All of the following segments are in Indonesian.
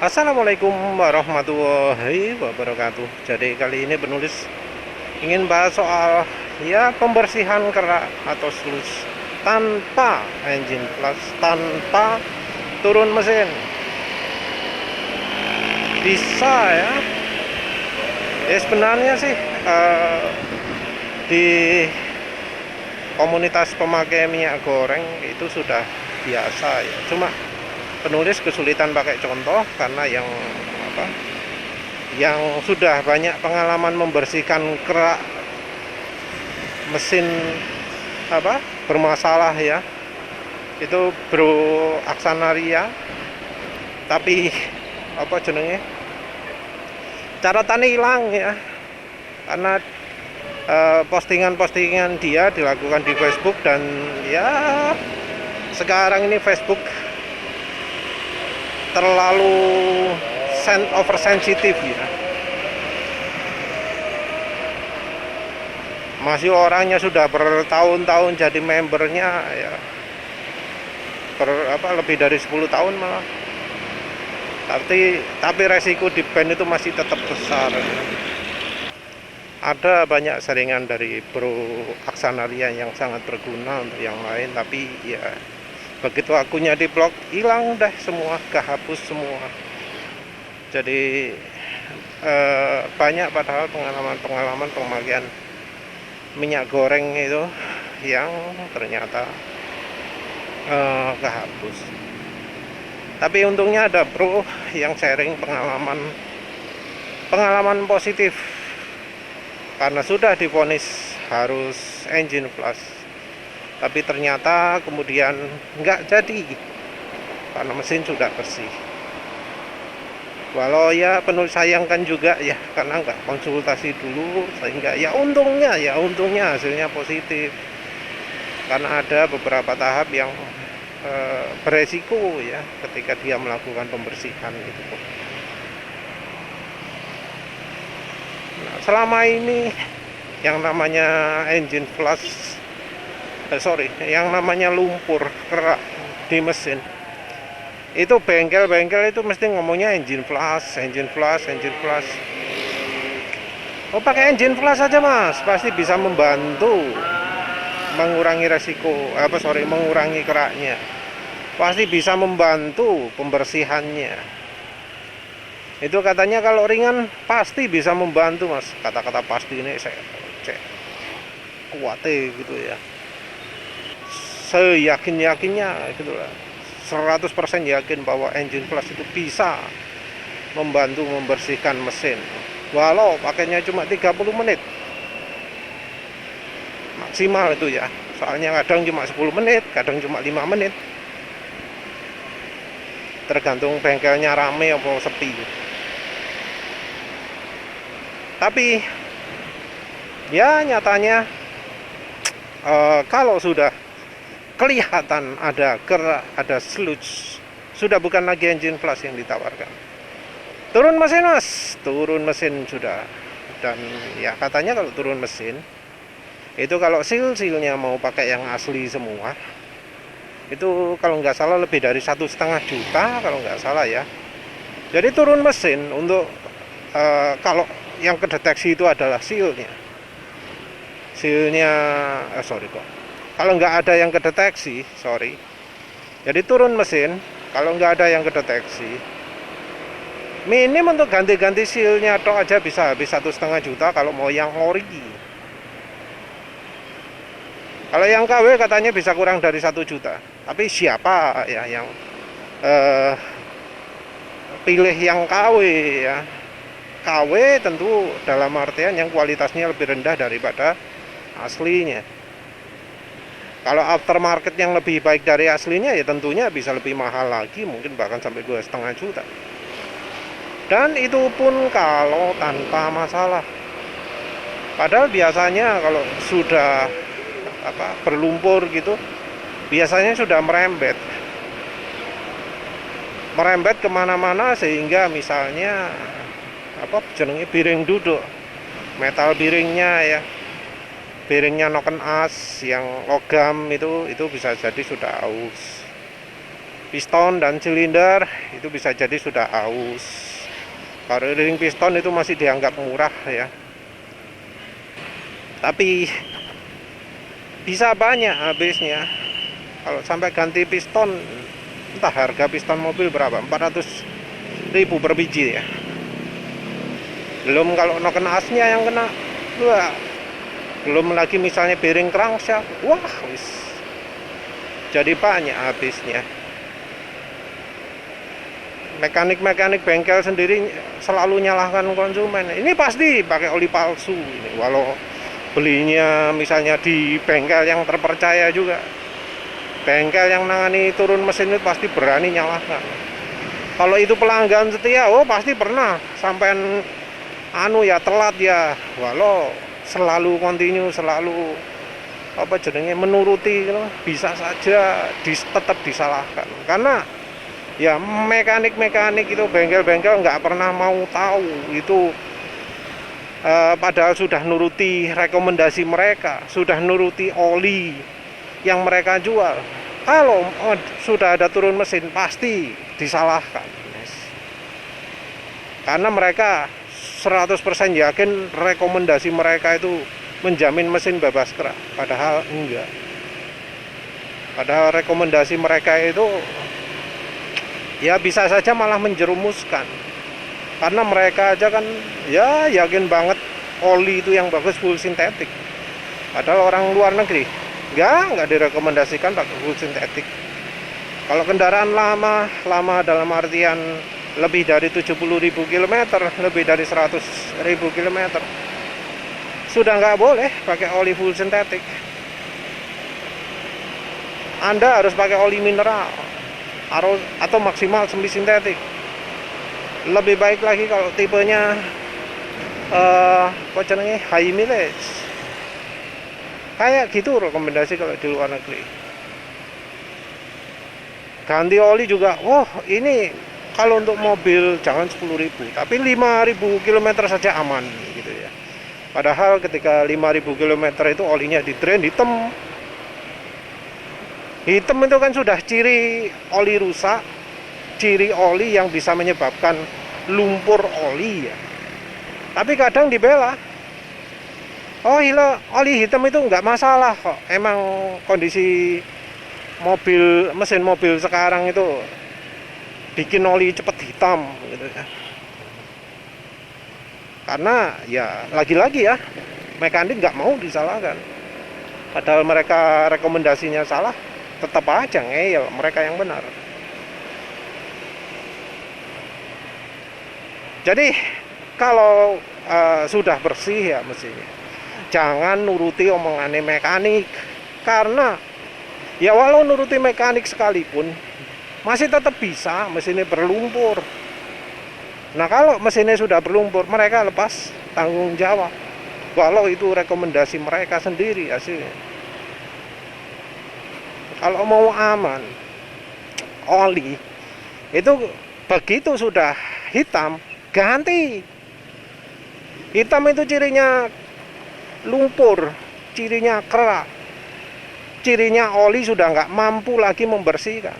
Assalamualaikum warahmatullahi wabarakatuh. Jadi kali ini penulis ingin bahas soal pembersihan kerak atau sludge tanpa engine plus, tanpa turun mesin. Bisa ya. Sebenarnya sih di komunitas pemakai minyak goreng itu sudah biasa ya. Cuma penulis kesulitan pakai contoh karena yang sudah banyak pengalaman membersihkan kerak mesin bermasalah ya, itu Bro Aksanaria. Tapi caratannya hilang ya, karena postingan-postingan dia dilakukan di Facebook. Dan ya sekarang ini Facebook terlalu oversensitif ya. Masih orangnya sudah bertahun-tahun jadi membernya ya, lebih dari 10 tahun malah. Tapi resiko di ban itu masih tetap besar ya. Ada banyak seringan dari Bro Aksanaria yang sangat berguna untuk yang lain, tapi ya begitu akunnya di blok hilang dah semua, kehapus semua. Jadi banyak padahal pengalaman pemakaian minyak goreng itu yang ternyata kehapus. Tapi untungnya ada bro yang sharing pengalaman positif karena sudah divonis harus engine plus, tapi ternyata kemudian nggak jadi karena mesin sudah bersih. Walau ya penulis sayangkan juga ya, karena nggak konsultasi dulu, sehingga untungnya hasilnya positif, karena ada beberapa tahap yang beresiko ya ketika dia melakukan pembersihan gitu. Nah, selama ini yang namanya engine flush, yang namanya lumpur kerak di mesin, itu bengkel-bengkel itu mesti ngomongnya engine flush. Oh, pakai engine flush aja mas, pasti bisa membantu mengurangi mengurangi keraknya, pasti bisa membantu pembersihannya. Itu katanya kalau ringan pasti bisa membantu mas. Kata-kata pasti ini saya cek kuatnya gitu ya, seyakin-yakinnya gitu lah, 100% yakin bahwa engine flush itu bisa membantu membersihkan mesin, walau pakainya cuma 30 menit maksimal itu ya. Soalnya kadang cuma 10 menit, kadang cuma 5 menit, tergantung bengkelnya rame atau sepi. Tapi ya nyatanya kalau sudah kelihatan ada kerak, ada sludge, sudah bukan lagi engine flush yang ditawarkan. Turun mesin mas, turun mesin sudah. Dan ya katanya kalau turun mesin itu, kalau seal-sealnya mau pakai yang asli semua, itu kalau nggak salah lebih dari 1,5 juta kalau nggak salah ya. Jadi turun mesin untuk kalau yang kedeteksi itu adalah sealnya, kalau nggak ada yang kedeteksi, jadi turun mesin kalau nggak ada yang kedeteksi, minim untuk ganti-ganti sealnya tok aja bisa habis 1,5 juta kalau mau yang ori. Kalau yang KW katanya bisa kurang dari 1 juta. Tapi siapa ya yang pilih yang KW ya? KW tentu dalam artian yang kualitasnya lebih rendah daripada aslinya. Kalau aftermarket yang lebih baik dari aslinya ya tentunya bisa lebih mahal lagi, mungkin bahkan sampai 2,5 juta. Dan itu pun kalau tanpa masalah. Padahal biasanya kalau sudah berlumpur gitu, biasanya sudah merembet kemana-mana, sehingga misalnya piring duduk, metal piringnya noken as yang logam itu bisa jadi sudah aus. piston dan silinder itu bisa jadi sudah aus. Kalau ring piston itu masih dianggap murah ya, tapi bisa banyak habisnya. Kalau sampai ganti piston, entah harga piston mobil berapa, 400.000 per biji ya. Belum kalau no kena asnya yang kena, wah, belum lagi misalnya bearing crankshaft, wah wis jadi banyak habisnya. Mekanik-mekanik bengkel sendiri selalu nyalahkan konsumen. Ini pasti pakai oli palsu ini, walau belinya misalnya di bengkel yang terpercaya juga. Bengkel yang nangani turun mesin itu pasti berani nyalahkan. Kalau itu pelanggan setia, oh pasti pernah sampai telat ya, walau selalu kontinu, selalu menuruti, bisa saja tetap disalahkan. Karena ya mekanik-mekanik itu, bengkel-bengkel nggak pernah mau tahu itu, padahal sudah nuruti rekomendasi mereka, sudah nuruti oli yang mereka jual. Kalau sudah ada turun mesin pasti disalahkan, karena mereka 100% yakin rekomendasi mereka itu menjamin mesin bebas kerak, padahal enggak. Padahal rekomendasi mereka itu ya bisa saja malah menjerumuskan, karena mereka aja kan ya yakin banget oli itu yang bagus full sintetik, padahal orang luar negeri nggak direkomendasikan pakai full sintetik. Kalau kendaraan lama dalam artian lebih dari 70.000 km, lebih dari 100.000 km, sudah nggak boleh pakai oli full sintetik. Anda harus pakai oli mineral atau maksimal semi sintetik. Lebih baik lagi kalau tipenya high mileage, kayak gitu rekomendasi kalau di luar negeri. Ganti oli juga, ini kalau untuk mobil jangan 10.000, tapi 5.000 km saja aman gitu ya. Padahal ketika 5.000 km itu olinya di drain hitam. Hitam itu kan sudah ciri oli rusak, ciri oli yang bisa menyebabkan lumpur oli ya. Tapi kadang dibela, oli hitam itu nggak masalah kok, emang kondisi mesin mobil sekarang itu bikin oli cepet hitam gitu ya. Karena ya lagi-lagi ya, mekanik nggak mau disalahkan, padahal mereka rekomendasinya salah, tetap aja ngeyel mereka yang benar. Jadi kalau sudah bersih ya mesinnya, jangan nuruti omongannya mekanik, karena ya walau nuruti mekanik sekalipun masih tetap bisa mesinnya berlumpur. Nah kalau mesinnya sudah berlumpur, mereka lepas tanggung jawab, walau itu rekomendasi mereka sendiri hasilnya. Kalau mau aman, oli itu begitu sudah hitam, ganti. Hitam itu cirinya lumpur, cirinya kerak, cirinya oli sudah nggak mampu lagi membersihkan.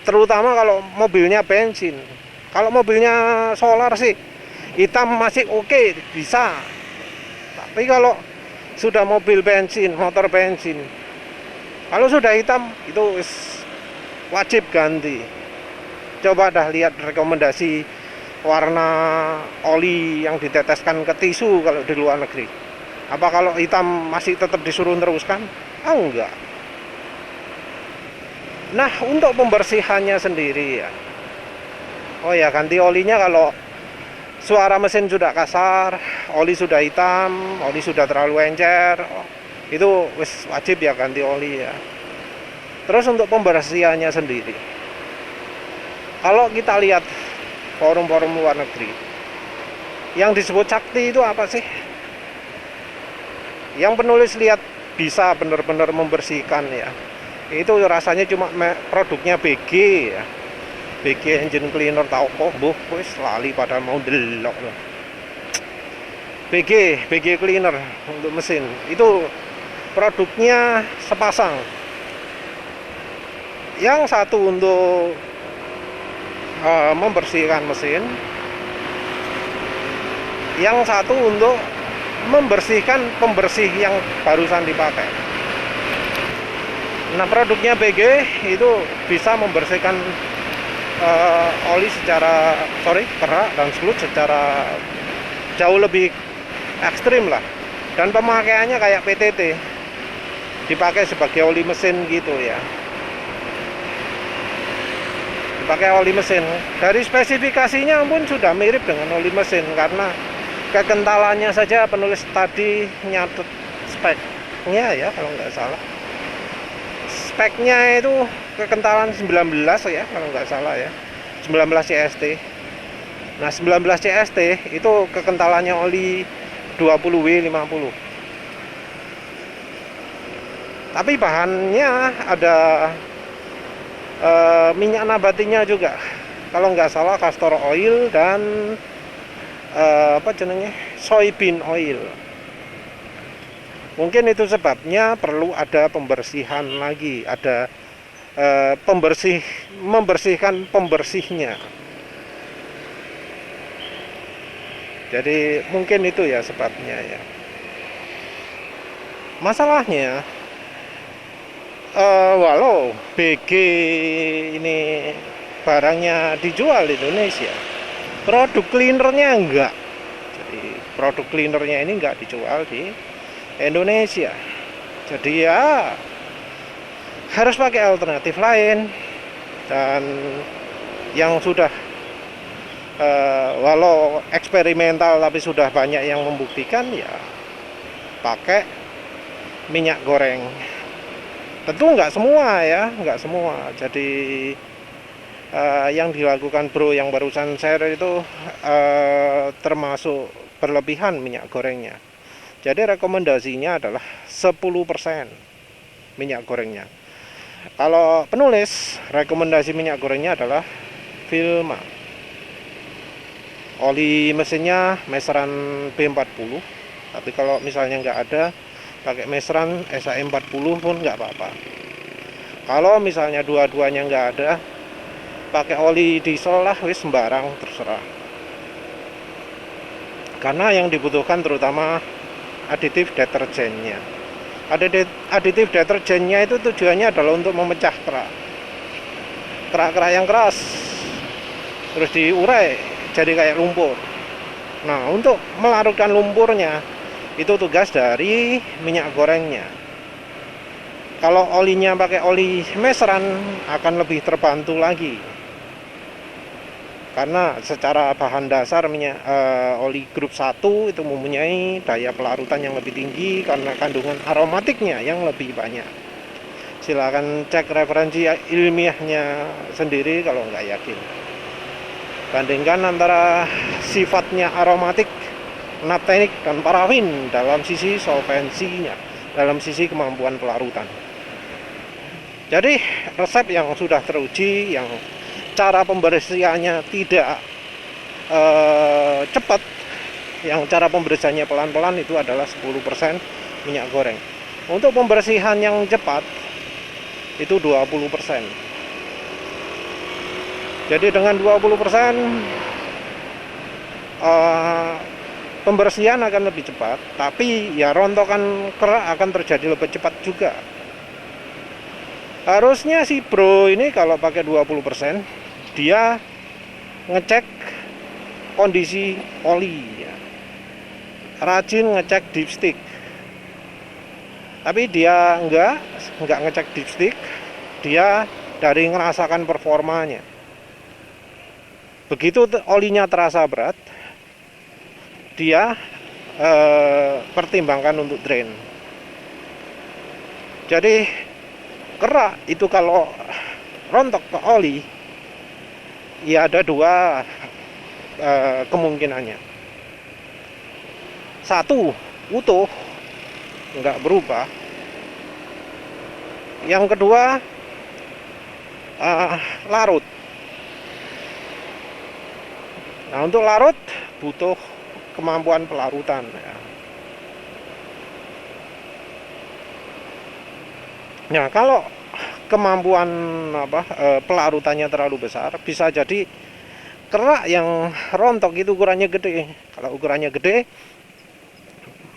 Terutama kalau mobilnya bensin. Kalau mobilnya solar sih hitam masih oke, bisa. Tapi kalau sudah mobil bensin, motor bensin, kalau sudah hitam itu wajib ganti. Coba dah lihat rekomendasi warna oli yang diteteskan ke tisu kalau di luar negeri. Apa kalau hitam masih tetap disuruh teruskan? Enggak. Nah, untuk pembersihannya sendiri ya, ganti olinya kalau suara mesin sudah kasar, oli sudah hitam, oli sudah terlalu encer, itu wajib ya ganti oli ya. Terus untuk pembersihannya sendiri, kalau kita lihat forum-forum luar negeri, yang disebut sakti itu apa sih? Yang penulis lihat bisa benar-benar membersihkan ya, itu rasanya cuma produknya BG ya, BG engine cleaner, tau kok wis lali padahal mau delok loh. BG cleaner untuk mesin itu produknya sepasang. Yang satu untuk membersihkan mesin, yang satu untuk membersihkan pembersih yang barusan dipakai. Nah, produknya BG itu bisa membersihkan oli kerak dan selut secara jauh lebih ekstrim lah. Dan pemakaiannya kayak PTT, dipakai sebagai oli mesin gitu ya. Dipakai oli mesin. Dari spesifikasinya pun sudah mirip dengan oli mesin, karena kekentalannya saja penulis tadi nyatet speknya ya, kalau nggak salah. Speknya itu kekentalan 19 ya, kalau nggak salah ya, 19 CST. Nah, 19 CST itu kekentalannya oli 20W50. Tapi bahannya ada minyak nabatinya juga, kalau nggak salah castor oil dan soybean oil. Mungkin itu sebabnya perlu ada pembersihan lagi, ada membersihkan pembersihnya. Jadi mungkin itu ya sebabnya ya. Masalahnya walau BG ini barangnya dijual di Indonesia, produk cleanernya enggak. Jadi produk cleanernya ini enggak dijual di Indonesia. Jadi ya harus pakai alternatif lain. Dan yang sudah walau eksperimental tapi sudah banyak yang membuktikan ya pakai minyak goreng. Tentu nggak semua ya, nggak semua. Jadi yang dilakukan bro yang barusan share itu termasuk berlebihan minyak gorengnya. Jadi rekomendasinya adalah 10% minyak gorengnya. Kalau penulis, rekomendasi minyak gorengnya adalah Vilma. Oli mesinnya Meseran B40. Tapi kalau misalnya nggak ada, pakai Meseran SAE40 pun nggak apa-apa. Kalau misalnya dua-duanya nggak ada, pakai oli diesel lah, wis sembarang terserah. Karena yang dibutuhkan terutama aditif deterjennya. Aditif deterjennya itu tujuannya adalah untuk memecah kerak yang keras, terus diurai jadi kayak lumpur. Nah, untuk melarutkan lumpurnya itu tugas dari minyak gorengnya. Kalau olinya pakai oli Meseran akan lebih terbantu lagi, karena secara bahan dasar oli grup 1 itu mempunyai daya pelarutan yang lebih tinggi karena kandungan aromatiknya yang lebih banyak. Silakan cek referensi ilmiahnya sendiri kalau nggak yakin. Bandingkan antara sifatnya aromatik, naptenik, dan parafin dalam sisi solvensinya, dalam sisi kemampuan pelarutan. Jadi resep yang sudah teruji, yang cara pembersihannya tidak cepat, yang cara pembersihannya pelan-pelan, itu adalah 10% minyak goreng. Untuk pembersihan yang cepat itu 20%. Jadi dengan 20% pembersihan akan lebih cepat, tapi ya rontokan kerak akan terjadi lebih cepat juga. Harusnya si bro ini kalau pakai 20%, dia ngecek kondisi oli ya. Rajin ngecek dipstick. Tapi dia enggak ngecek dipstick, dia dari ngerasakan performanya. Begitu olinya terasa berat, dia pertimbangkan untuk drain. Jadi kerak itu kalau rontok ke oli, ya ada dua kemungkinannya. Satu, utuh, nggak berubah. Yang kedua, larut. Nah, untuk larut butuh kemampuan pelarutan ya. Nah, kalau kemampuan pelarutannya terlalu besar, bisa jadi kerak yang rontok itu ukurannya gede. Kalau ukurannya gede,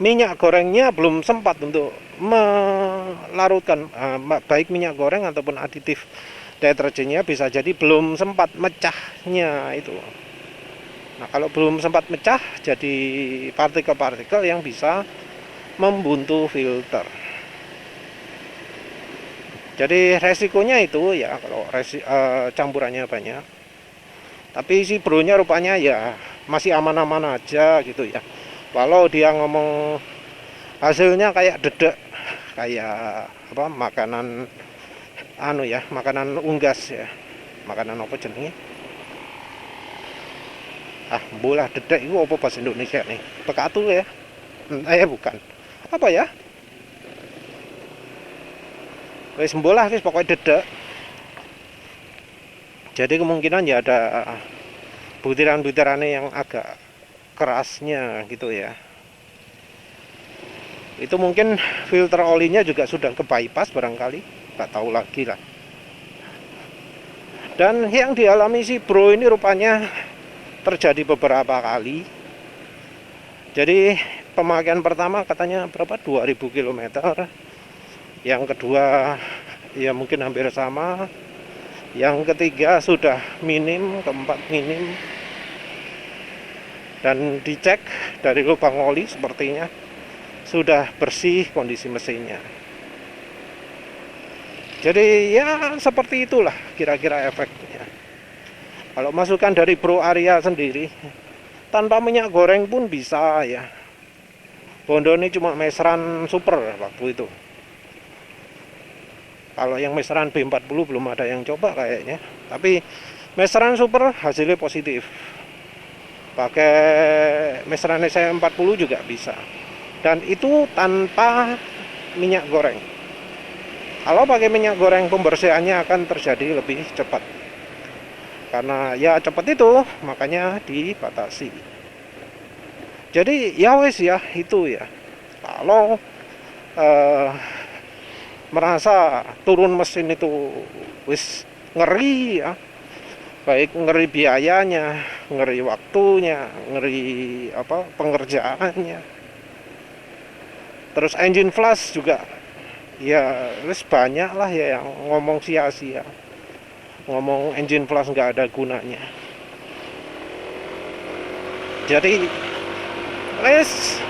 minyak gorengnya belum sempat untuk melarutkan, baik minyak goreng ataupun aditif deterjennya bisa jadi belum sempat mecahnya itu. Nah, kalau belum sempat mecah, jadi partikel-partikel yang bisa membuntu filter. Jadi resikonya itu ya kalau campurannya banyak. Tapi si bronya rupanya ya masih aman-aman aja gitu ya. Walau dia ngomong hasilnya kayak dedek, kayak makanan makanan unggas ya. Makanan apa jenenge? Bola dedek itu apa bahasa Indonesia nih? Bekatu ya? Bukan. Apa ya? Wis mbolah wis pokoknya dedek. Jadi kemungkinan ya ada butiran-butirannya yang agak kerasnya gitu ya. Itu mungkin filter olinya juga sudah ke bypass barangkali, nggak tahu lagi lah. Dan yang dialami si bro ini rupanya terjadi beberapa kali. Jadi pemakaian pertama katanya berapa? 2000 km. Yang kedua ya mungkin hampir sama. Yang ketiga sudah minim, keempat minim. Dan dicek dari lubang oli sepertinya sudah bersih kondisi mesinnya. Jadi ya seperti itulah kira-kira efeknya. Kalau masukan dari Bro Arya sendiri, tanpa minyak goreng pun bisa ya. Bondo ini cuma meseran super waktu itu. Kalau yang meseran B40 belum ada yang coba kayaknya. Tapi meseran super hasilnya positif. Pakai meseran saya40 juga bisa. Dan itu tanpa minyak goreng. Kalau pakai minyak goreng pembersihannya akan terjadi lebih cepat. Karena ya cepat itu makanya dibatasi. Jadi ya wes ya itu ya. Kalau merasa turun mesin itu wis ngeri ya, baik ngeri biayanya, ngeri waktunya, ngeri pengerjaannya, terus engine flash juga ya wis banyak lah ya yang ngomong sia-sia, ngomong engine flash nggak ada gunanya. Jadi wis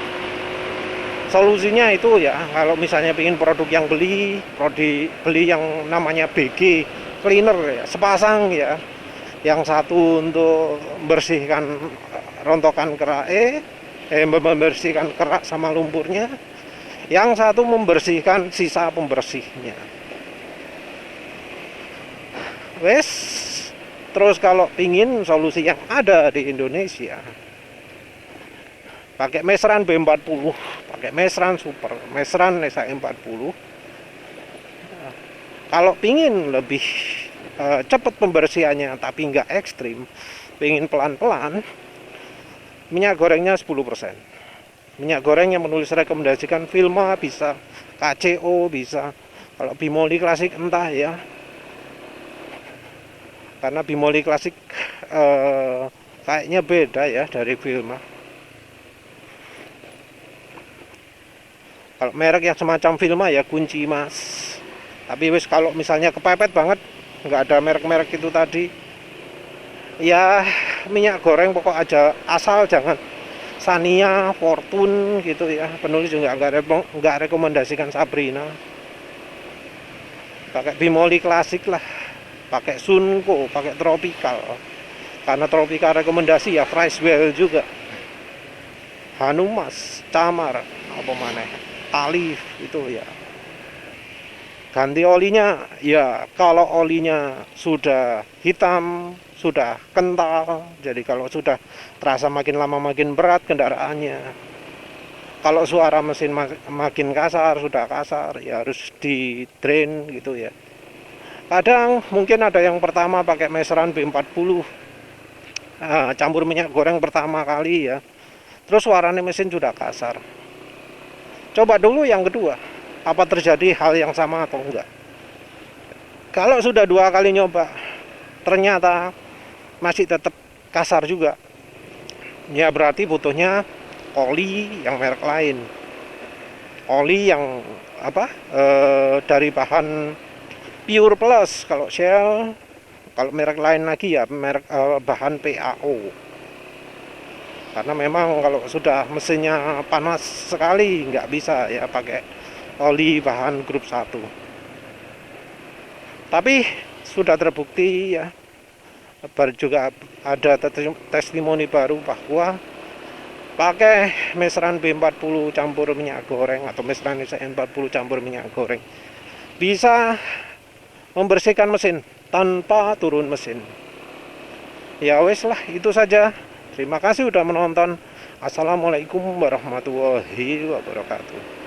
solusinya itu ya, kalau misalnya ingin produk yang beli yang namanya BG cleaner ya, sepasang ya. Yang satu untuk membersihkan rontokan kerak membersihkan kerak sama lumpurnya. Yang satu membersihkan sisa pembersihnya. Wes, terus kalau pingin solusi yang ada di Indonesia, pakai meseran B40, pakai meseran super, meseran SA40. Kalau pingin lebih cepat pembersihannya tapi nggak ekstrim, pingin pelan-pelan, minyak gorengnya 10%. Minyak goreng yang menulis rekomendasikan Vilma bisa, KCO bisa, kalau Bimoli klasik entah ya. Karena Bimoli klasik kayaknya beda ya dari Vilma. Kalau merek yang semacam Vilma ya kunci mas. Tapi wis kalau misalnya kepepet banget, nggak ada merek-merek itu tadi, ya minyak goreng pokok aja, asal jangan Sania, Fortune gitu ya. Penulis juga nggak rekomendasikan Sabrina. Pakai Bimoli klasik lah, pakai Sunko, pakai Tropical. Karena Tropical rekomendasi ya Fricewell juga, Hanumas, Camar, apa mana, Alif itu ya. Ganti olinya ya, kalau olinya sudah hitam, sudah kental, jadi kalau sudah terasa makin lama makin berat kendaraannya. Kalau suara mesin makin kasar, sudah kasar, ya harus di drain gitu ya. Kadang mungkin ada yang pertama pakai meseran B40, campur minyak goreng pertama kali ya, terus suaranya mesin sudah kasar. Coba dulu yang kedua, apa terjadi hal yang sama atau enggak. Kalau sudah 2 kali nyoba ternyata masih tetap kasar juga, ya berarti butuhnya oli yang merek lain, oli yang dari bahan Pure Plus kalau Shell. Kalau merek lain lagi ya merek bahan PAO, karena memang kalau sudah mesinnya panas sekali nggak bisa ya pakai oli bahan grup 1. Tapi sudah terbukti ya, baru juga ada testimoni baru bahwa pakai mesran B40 campur minyak goreng atau mesran SN40 campur minyak goreng bisa membersihkan mesin tanpa turun mesin. Ya wes lah, itu saja. Terima kasih sudah menonton. Assalamualaikum warahmatullahi wabarakatuh.